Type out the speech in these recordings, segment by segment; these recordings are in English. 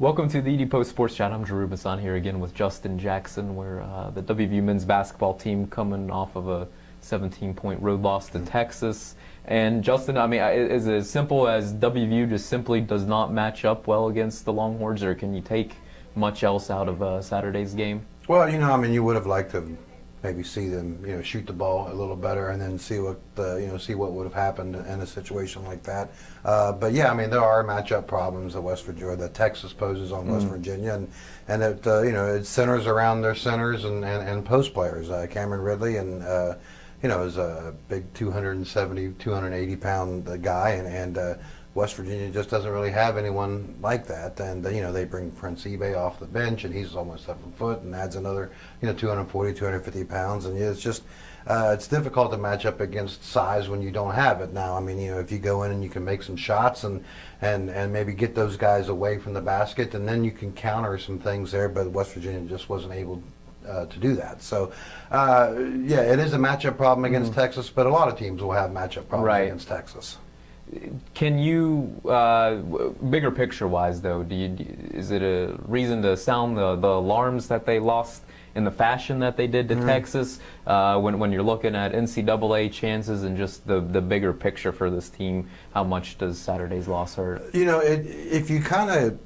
Welcome to the Post Sports Chat. I'm Rubenstein here again with Justin Jackson. We're the WVU men's basketball team coming off of a 17-point road loss to Texas. And Justin, I mean, is it as simple as WVU just simply does not match up well against the Longhorns, or can you take much else out of Saturday's game? Well, I mean, you would have liked to maybe see them, shoot the ball a little better, and then see what would have happened in a situation like that. But yeah, I mean, there are matchup problems that West Virginia, that Texas poses on West Virginia, and it it centers around their centers and post players. Cameron Ridley and is a big 270, 280 pound guy, and West Virginia just doesn't really have anyone like that. And they bring Prince Ebay off the bench, and he's almost 7 foot and adds another 240, 250 pounds. And it's just it's difficult to match up against size when you don't have it. Now, I mean, if you go in and you can make some shots and maybe get those guys away from the basket, and then you can counter some things there. But West Virginia just wasn't able to do that. So, yeah, it is a matchup problem against Texas, but a lot of teams will have matchup problems against Texas. Can you, bigger picture-wise, though, is it a reason to sound the alarms that they lost in the fashion that they did to Texas when you're looking at NCAA chances and just the bigger picture for this team? How much does Saturday's loss hurt? If you kind of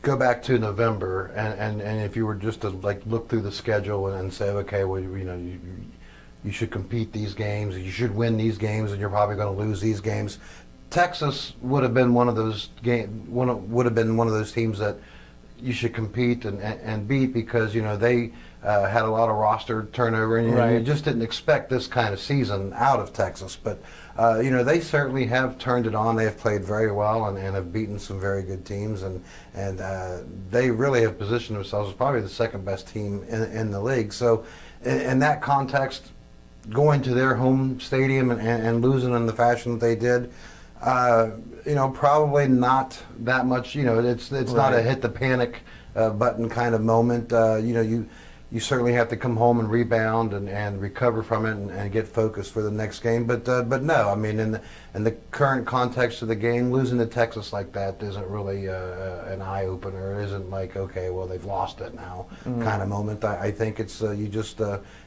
go back to November and if you were just to look through the schedule and say, okay, well, you should compete these games, you should win these games, and you're probably going to lose these games. Texas would have been one of those teams that you should compete and beat, because they had a lot of roster turnover, and you just didn't expect this kind of season out of Texas. But they certainly have turned it on. They have played very well and have beaten some very good teams, and they really have positioned themselves as probably the second best team in the league. So in that context, going to their home stadium and losing in the fashion that they did, probably not that much. It's not a hit the panic button kind of moment. You certainly have to come home and rebound and recover from it and get focused for the next game. But no, I mean, in the current context of the game, losing to Texas like that isn't really an eye opener. It isn't like, okay, well, they've lost it now kind of moment. I think it's you just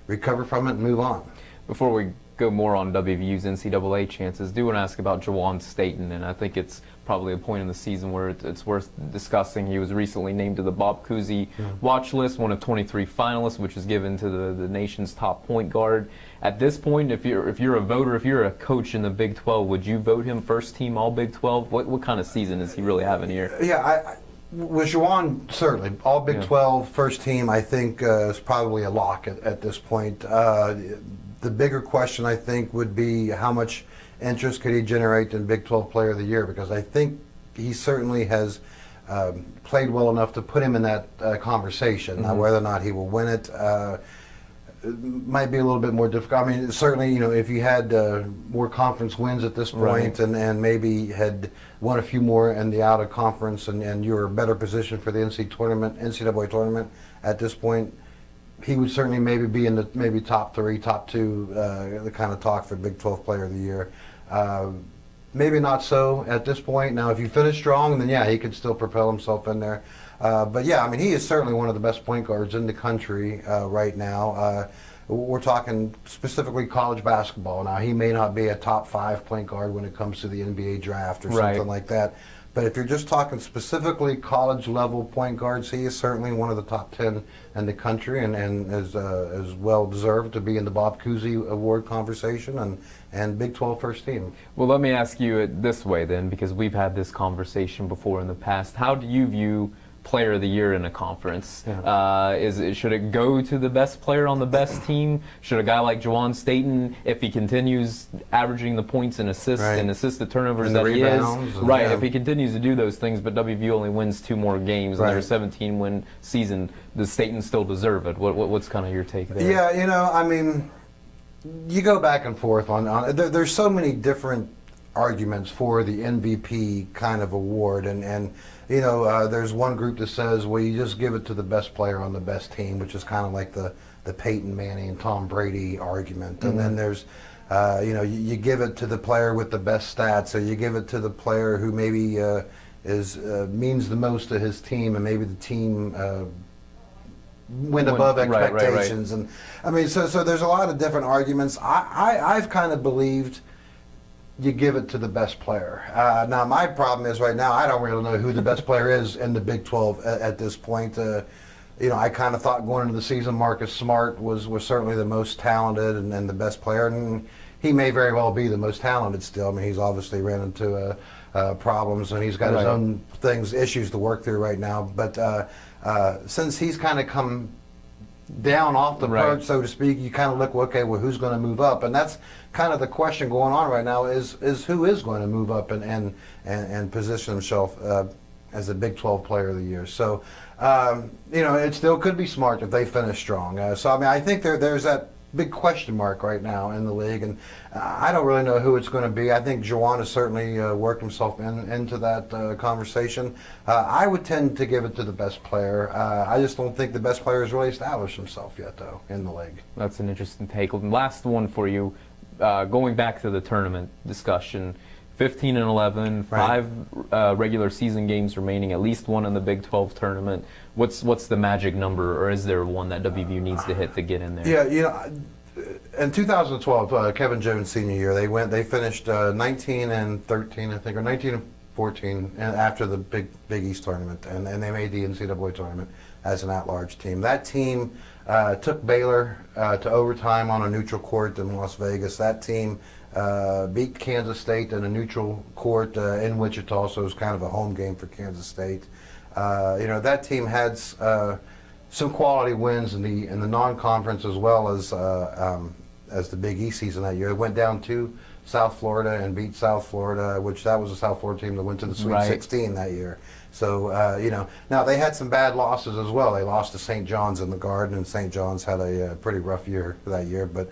recover from it and move on. Before we go more on WVU's NCAA chances, do want to ask about Juwan Staten, and I think it's probably a point in the season where it's worth discussing. He was recently named to the Bob Cousy watch list, one of 23 finalists, which is given to the nation's top point guard. At this point, if you're a voter, if you're a coach in the Big 12, would you vote him first team All Big 12? What kind of season is he really having here? Yeah, with Juwan, certainly All Big 12 first team, I think is probably a lock at this point. The bigger question, I think, would be how much interest could he generate in Big 12 Player of the Year, because I think he certainly has played well enough to put him in that conversation. Now, whether or not he will win it might be a little bit more difficult. I mean, certainly, if you had more conference wins at this point and maybe had won a few more in the out of conference and you were better positioned for the NCAA tournament at this point, he would certainly maybe be in the top 3, top 2, the kind of talk for Big 12 Player of the Year. Maybe not so at this point. Now, if you finish strong, then yeah, he could still propel himself in there. But yeah, I mean, he is certainly one of the best point guards in the country right now. We're talking specifically college basketball now. He may not be a top 5 point guard when it comes to the NBA draft or something like that. But if you're just talking specifically college level point guards, he is certainly one of the top 10 in the country, and is well deserved to be in the Bob Cousy Award conversation and Big 12 first team. Well, let me ask you it this way then, because we've had this conversation before in the past. How do you view Player of the Year in a conference? Should it go to the best player on the best team? Should a guy like Juwan Staten, if he continues averaging the points and assists and assist the turnovers that he is, if he continues to do those things, but WVU only wins 2 more games and their 17-win season, does Staten still deserve it? What's kind of your take there? Yeah, I mean, you go back and forth on there's so many different arguments for the MVP kind of award, and there's one group that says, well, you just give it to the best player on the best team, which is kind of like the Peyton Manning and Tom Brady argument. And then there's you give it to the player with the best stats, or you give it to the player who maybe means the most to his team, and maybe the team went above expectations. Right. And I mean, so there's a lot of different arguments. I've kind of believed you give it to the best player. Now, my problem is right now I don't really know who the best player is in the Big 12 at this point. I kind of thought going into the season Marcus Smart was certainly the most talented and the best player, and he may very well be the most talented still. I mean, he's obviously ran into problems, and he's got his own issues to work through right now. But since he's kind of come down off the perch, so to speak, you kind of look, well, who's going to move up? And that's kind of the question going on right now is who is going to move up and position himself as the Big 12 Player of the Year. So, it still could be Smart if they finish strong. So, I mean, I think there's that big question mark right now in the league, and I don't really know who it's going to be. I think Juwan has certainly worked himself into that conversation. I would tend to give it to the best player. I just don't think the best player has really established himself yet, though, in the league. That's an interesting take. Last one for you, going back to the tournament discussion. 15 and 11, 5 regular season games remaining, at least one in the Big 12 tournament. What's the magic number, or is there one that WVU needs to hit to get in there? Yeah, in 2012, Kevin Jones' senior year, they finished 19 and 13, I think, or 19 and 14, and after the Big East tournament, and they made the NCAA tournament as an at-large team. That team took Baylor to overtime on a neutral court in Las Vegas. That team beat Kansas State in a neutral court in Wichita, so it was kind of a home game for Kansas State. That team had some quality wins in the non-conference as well as the Big East season that year. It went down to South Florida and beat South Florida, which that was a South Florida team that went to the Sweet 16 that year. So, now they had some bad losses as well. They lost to St. John's in the Garden, and St. John's had a pretty rough year that year. But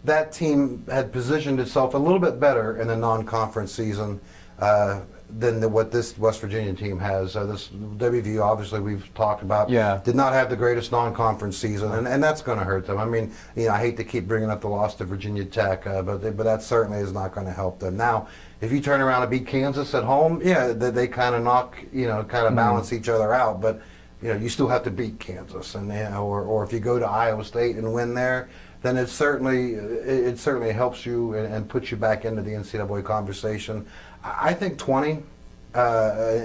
that team had positioned itself a little bit better in the non-conference season than what this West Virginia team has. This WVU, obviously, we've talked about, did not have the greatest non-conference season, and that's going to hurt them. I mean, I hate to keep bringing up the loss to Virginia Tech, but that certainly is not going to help them. Now, if you turn around and beat Kansas at home, they kind of balance each other out, but you still have to beat Kansas, and or if you go to Iowa State and win there, then it certainly helps you and puts you back into the NCAA conversation. I think 20,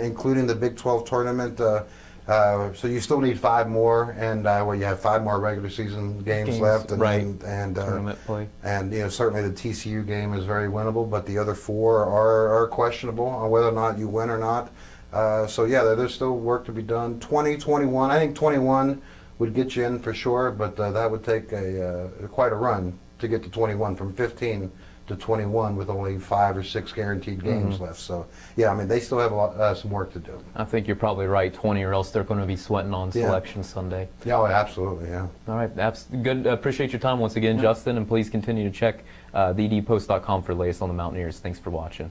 including the Big 12 tournament. So you still need 5 more, and you have 5 more regular season games left, and tournament play. And certainly the TCU game is very winnable, but the other 4 are questionable on whether or not you win or not. There's still work to be done. 20, 21. I think 21 would get you in for sure, but that would take quite a run to get to 21, from 15 to 21 with only 5 or 6 guaranteed games left. So, they still have some work to do. I think you're probably right, 20, or else they're going to be sweating on Selection Sunday. Yeah, absolutely, yeah. All right, good. Appreciate your time once again, Justin, and please continue to check thedpost.com for the latest on the Mountaineers. Thanks for watching.